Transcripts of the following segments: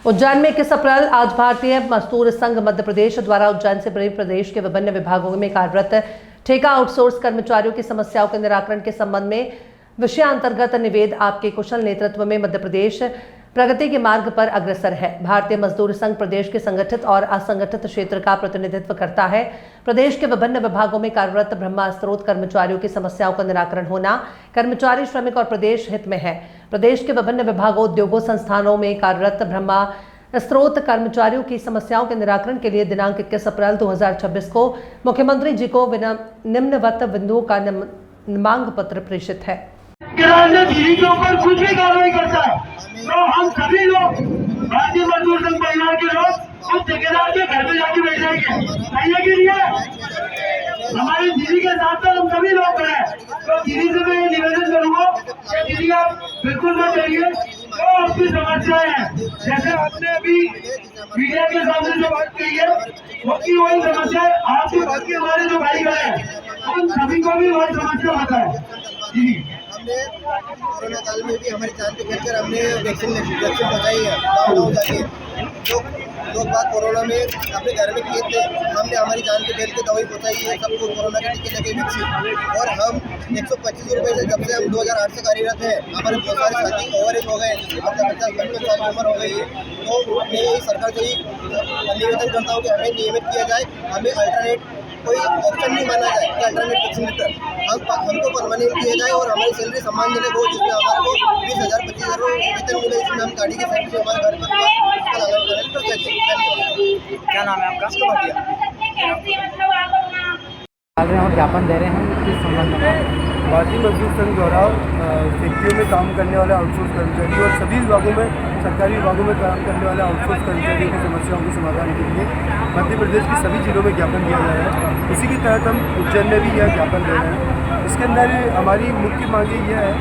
उज्जैन में 21 अप्रैल आज भारतीय मजदूर संघ मध्य प्रदेश द्वारा उज्जैन से बड़े प्रदेश के विभिन्न विभागों में कार्यरत ठेका आउटसोर्स कर्मचारियों की समस्याओं के निराकरण के संबंध में विषयांतर्गत निवेद आपके कुशल नेतृत्व में मध्य प्रदेश प्रगति के मार्ग पर अग्रसर है। भारतीय मजदूर संघ प्रदेश के संगठित और असंगठित क्षेत्र का प्रतिनिधित्व करता है। प्रदेश के विभिन्न विभागों में कार्यरत ब्रह्मा स्रोत कर्मचारियों की समस्याओं का निराकरण होना कर्मचारी, श्रमिक और प्रदेश हित में है। प्रदेश के विभिन्न विभागों, उद्योगों, संस्थानों में कार्यरत ब्रह्मा स्रोत कर्मचारियों की समस्याओं के निराकरण के लिए दिनांक 21 अप्रैल 2026 को मुख्यमंत्री जी को निम्नवत बिंदुओं का मांग पत्र प्रेषित है। दिल्ली के ऊपर कुछ भी कार्रवाई करता है तो हम सभी लोग भारतीय मजदूर संघ परिवार के लोग उस ठेकेदार के घर पे जाके बैठ जाएंगे। चाहिए कि लिए हमारी दिल्ली के साथ साथ हम सभी लोग हैं। तो दिल्ली से मैं निवेदन करूंगा कि दिल्ली आप बिल्कुल मत करिए। तो आपकी समस्याएं हैं, जैसे आपने अभी मीडिया के सामने जो बात कही है उसकी वही समस्या आपके बाकी हमारे जो भाई बहन हैं उन सभी को भी वही समस्या होता है। जी हमने कोरोना काल में भी हमारी जान पे खेलकर हमने वैक्सीन पहुँचाई है। लॉकडाउन जाके जो लोग बात कोरोना में अपने घर में किए थे, हमने हमारी जान पे खेल के दवाई पहुँचाई है सबको, कोरोना के टीके लगे वैक्सीन। और हम 125 रुपये से जब से हम 2008 से कार्यरत हैं, हमारे बहुत सारे साथी ओवर एज हो गए, मतलब 50-55 साल की उम्र हो गई है। तो मैं यही सरकार से ही निवेदन करता हूँ कि हमें नियमित किया जाए, हमें अल्टरनेट कोई ऑप्शन नहीं माना जाए कि अल्टरनेट वैक्सीन हमको परमानेंट किया जाए और हमारी सैलरी सम्मानजनक हो, जिसमें हमारे को 20,000-25,000 वेतन मिले, जिसमें हम गाड़ी की सैलरी से हमारे घर पर उसका लालन पालन कर सकें। क्या नाम है आपका? और ज्ञापन दे रहे हैं किस संबंध में? भारतीय मजदूर संघ द्वारा फैक्ट्रियों में काम करने वाले आउटसोर्स कर्मचारी और सभी विभागों में, सरकारी विभागों में काम करने वाले आउटसोर्स कर्मचारियों की समस्याओं के समाधान के लिए मध्य प्रदेश के सभी जिलों में ज्ञापन दिया जा रहा है। इसी के तहत हम उज्जैन में भी यह ज्ञापन दे रहे हैं। इसके अंदर हमारी मुख्य मांगे यह है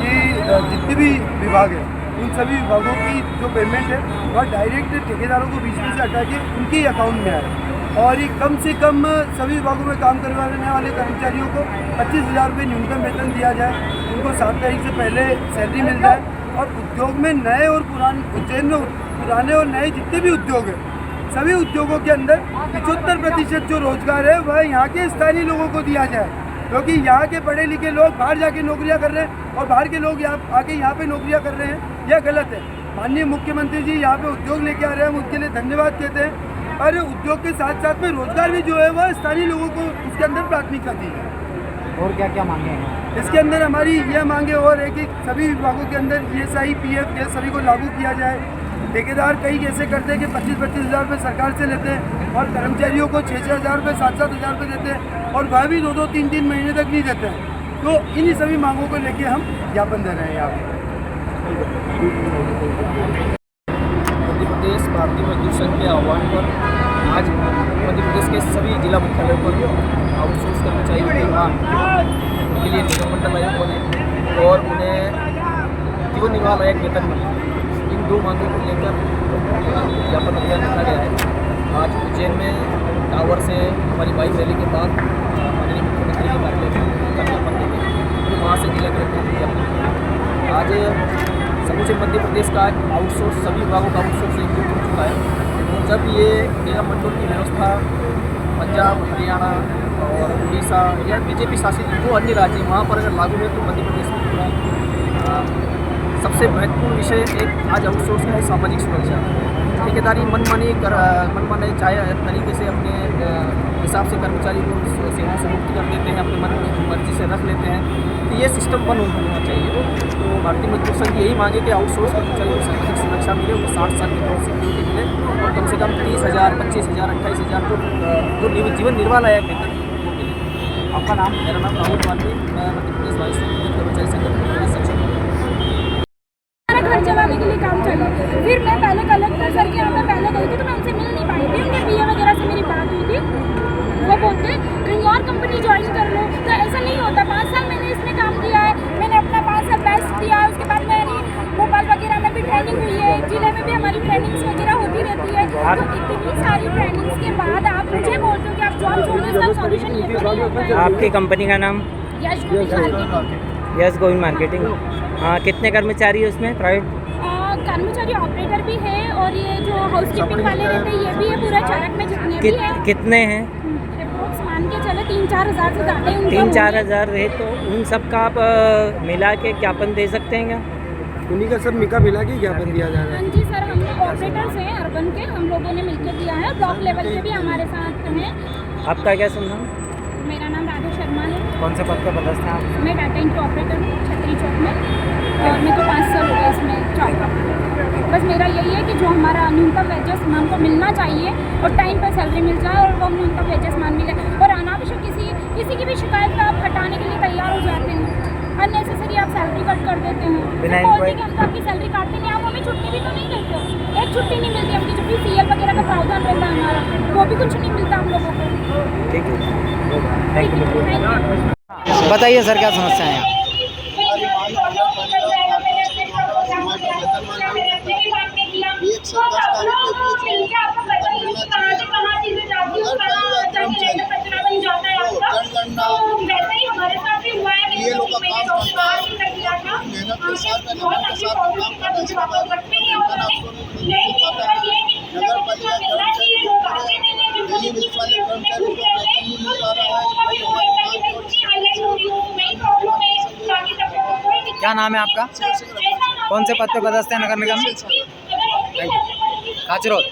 कि जितने भी विभाग हैं उन सभी विभागों की जो पेमेंट है वह डायरेक्ट ठेकेदारों को बीच में से हटा के उनके ही अकाउंट में आए और ये कम से कम सभी विभागों में काम करवाने वाले कर्मचारियों को 25,000 रुपये न्यूनतम वेतन दिया जाए, उनको 7 तारीख से पहले सैलरी मिल जाए। और उद्योग में नए और पुराने, उज्जैन में पुराने और नए जितने भी उद्योग हैं, सभी उद्योगों के अंदर 75% जो रोजगार है वह यहाँ के स्थानीय लोगों को दिया जाए, क्योंकि यहाँ के पढ़े लिखे लोग बाहर जाके नौकरियाँ कर रहे हैं और बाहर के लोग यहाँ आके यहाँ पे नौकरियाँ कर रहे हैं। यह गलत है। माननीय मुख्यमंत्री जी यहाँ पे उद्योग लेके आ रहे हैं, हम उसके लिए धन्यवाद कहते हैं। और उद्योग के साथ साथ में रोजगार भी जो है वह स्थानीय लोगों को उसके अंदर प्राथमिकता दी है। और क्या क्या मांगे हैं इसके अंदर? हमारी यह मांगे और है कि सभी विभागों के अंदर ESI, PF ये सभी को लागू किया जाए। ठेकेदार कई ऐसे करते हैं कि 25,000 रुपये सरकार से लेते हैं और कर्मचारियों को 6,000 रुपये, 7,000 रुपये देते हैं और वह भी 2-2, 3-3 महीने तक नहीं देते हैं। तो इन्हीं सभी मांगों को लेके हम ज्ञापन दे रहे हैं यहाँ पर। मध्य प्रदेश भारतीय मजदूर संघ के आह्वान पर आज मध्य प्रदेश के सभी जिला मुख्यालयों पर आउटसोर्स कर्मचारियों की मांग के लिए निगम मंडल आयोगों ने और उन्हें जीवन निर्वाह लायक वेतन मिले, इन 2 मांगों को लेकर ज्ञापन अभियान रखा गया है। आज उज्जैन में टावर से हमारी बाइक रैली के बाद माननीय मुख्यमंत्री के कार्यालय का ज्ञापन देंगे, फिर वहाँ से जिला कलेक्टर को ज्ञापन। आज समूचे मध्य प्रदेश का आउटसोर्स, सभी विभागों का आउटसोर्स एकजुट हो चुका है। जब ये निगम मंडल की व्यवस्था पंजाब, हरियाणा और उड़ीसा या बीजेपी शासित जो अन्य राज्य वहाँ पर अगर लागू है तो मध्य प्रदेश में पूरा सबसे महत्वपूर्ण विषय एक आज आउटसोर्स है सामाजिक सुरक्षा। ठेकेदारी मनमाने चाहे तरीके से अपने हिसाब से कर्मचारी को सेवा से मुक्त कर देते हैं, अपने मन की मर्जी से रख लेते हैं। तो ये सिस्टम बंद होना चाहिए। तो भारतीय मजदूर संघ यही मांगे कि आउटसोर्स कर्मचारियों को सामाजिक सुरक्षा मिले, उनको 60 साल की क्रॉस सिक्योरिटी मिले और कम से कम 30,000, 25,000, 28,000 जो जीवन निर्वाह लायक वेतन वो मिले। आपका नाम? मेरा नाम राहुल पांडे, मैं मध्य प्रदेश वायु सेना कर्मचारी संगठन सचिव हूँ। घर चलाने के लिए काम चला। फिर मैं पहले कलेक्टर सर के यहाँ पे पहले गई थी तो मैं उनसे मिल नहीं पाई थी। उनके PA वगैरह से मेरी बात हुई थी, वो बोलते कहीं और कंपनी ज्वाइन कर लो। तो ऐसा नहीं होता। 5 साल मैंने इसमें काम किया है, मैंने अपना 5 साल बेस्ट दिया। उसके बाद मेरी भोपाल वगैरह में भी ट्रेनिंग हुई है, जिले में भी हमारी ट्रेनिंग्स वगैरह होती रहती है। तो इतनी सारी ट्रेनिंग्स के बाद आप मुझे बोलते हो कि आप जॉब छोड़ दो, इसका सॉल्यूशन ये तो नहीं होता है। आपकी कंपनी का नाम? Yash Govind marketing. Yes Govind marketing. हाँ, कितने कर्मचारी है उसमें प्राइवेट? कर्मचारी ऑपरेटर भी है और ये जो हाउसकीपिंग वाले रहते हैं ये भी है, पूरा चरक में जितने भी है कितने हैं? अप्रोक्स मान के चले 3-4 हज़ार से ज़्यादा ही उनका 3-4 होंगे। हज़ार रहे तो उन सब का आप मिला के ज्ञापन दे सकते हैं क्या? उन्हीं का सब मिका मिला के ज्ञापन दिया जा रहा है। हाँ जी सर, हम लोग ऑपरेटर्स हैं अर्बन के, हम लोगों ने मिलकर दिया है। ब्लॉक लेवल पे भी हमारे साथ हैं। आपका क्या सुनना? मेरा नाम राधा शर्मा है, कौन से पद पर पदस्थ हैं आप? मैं डाटा एंट्री ऑपरेटर हूँ छतरी चौक में और मेरे को 5 साल हो गए इसमें जॉब करते। बस मेरा यही है कि जो हमारा न्यूनतम वेजेस हमको मिलना चाहिए और टाइम पर सैलरी मिल जाए और वो न्यूनतम वेजेस मान मिले और अनावश्यक किसी की भी शिकायत का आप हटाने के लिए तैयार हो जाते हैं। अननेसेसरी आप सैलरी कट कर देते हैं। बिना तो बोलते inquiry- कि हम तो आपकी सैलरी काटते नहीं, आप हमें छुट्टी भी तो नहीं देते हो। एक छुट्टी नहीं मिलती हमकी, जो भी CL वगैरह का प्रावधान रहता है हमारा, वो भी कुछ नहीं मिलता हम लोगों को। ठीक है, थैंक यू। Thank you. बताइए सर, क्या समस्या है? एक से 10 तारीख ये लोग का काम बनता है, मेहनत के साथ काम करने से नगर पालिका दिल्ली पुलिस वाले कर्मचारी को वेतन नहीं मिल पा रहा है। क्या नाम है आपका? कौन से पद पे पदस्थ है नगर निगम में? काचरोद।